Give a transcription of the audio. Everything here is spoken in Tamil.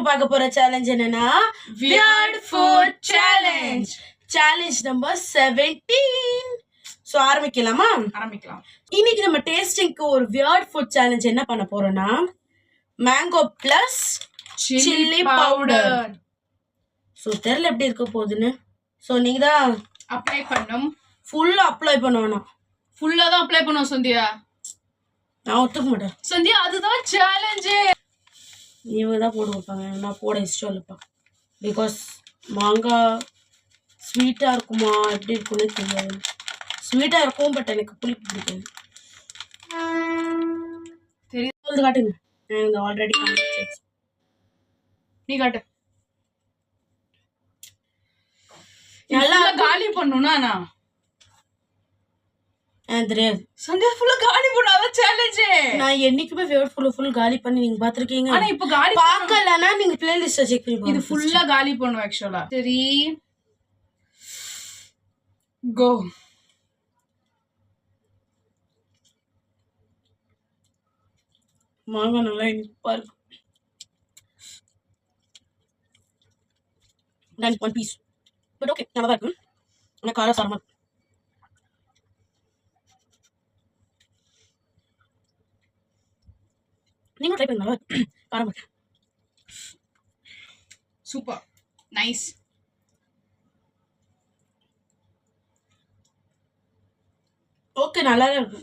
பார்க்க போற சேலஞ்ச் என்னன்னா weird food challenge. Challenge number 17. So ஆரம்பிக்கலாம். இன்னைக்கு நம்ம டேஸ்டிங்க்கு ஒரு வியர்ட் ஃபுட் சேலஞ்ச் என்ன பண்ண போறோம்னா mango plus chilli powder. So தெரியல எப்படி இருக்க போகுதுன்னு. சோ நீங்க தான் அப்ளை பண்ணணும். ஃபுல்லா அப்ளை பண்ணணும். ஃபுல்லா தான் அப்ளை பண்ணுவோம் சந்தியா. நான் ஒத்துக்க மாட்டேன் சந்தியா, அதுதான் சேலஞ்ச். இவங்க தான் போட வைப்பாங்க, நான் போட இஷ்டம் இல்லைப்பா. பிகாஸ் மாங்காய் ஸ்வீட்டாக இருக்குமா எப்படி இருக்குன்னு தெரியாது. ஸ்வீட்டாக இருக்கும், பட் எனக்கு புளிப்பு பிடிக்காது. தெரியும், காட்டுங்க. நான் ஆல்ரெடி நீ காட்டு. நல்லா காலி பண்ணுனா தெரியாது. சந்தியா ஃபுல்லா காலி பண்ணாதான் சேலஞ்ச். நான் என்னைக்குமே வியர்ட் ஃபுல் காலி பண்ணி நீங்க பாத்திருக்கீங்க. ஆனா இப்ப காலி பார்க்கலனா நீங்க பிளேலிஸ்ட் செக் பண்ணி பாருங்க. இது ஃபுல்லா காலி பண்ணும் एक्चुअली. சரி கோ. மாங்கா நல்லா இனிப்பா இருக்கு. நான் 1 பீஸ் பட் ஓகே, நல்லா தான் இருக்கு. ஆனா காரம் சாரமா இருக்கு. நீங்க ட்ரை பண்ணுங்க, நல்லா இருக்கு. காரம் இருக்கு. Super nice. ஓகே, நல்லா இருக்கு.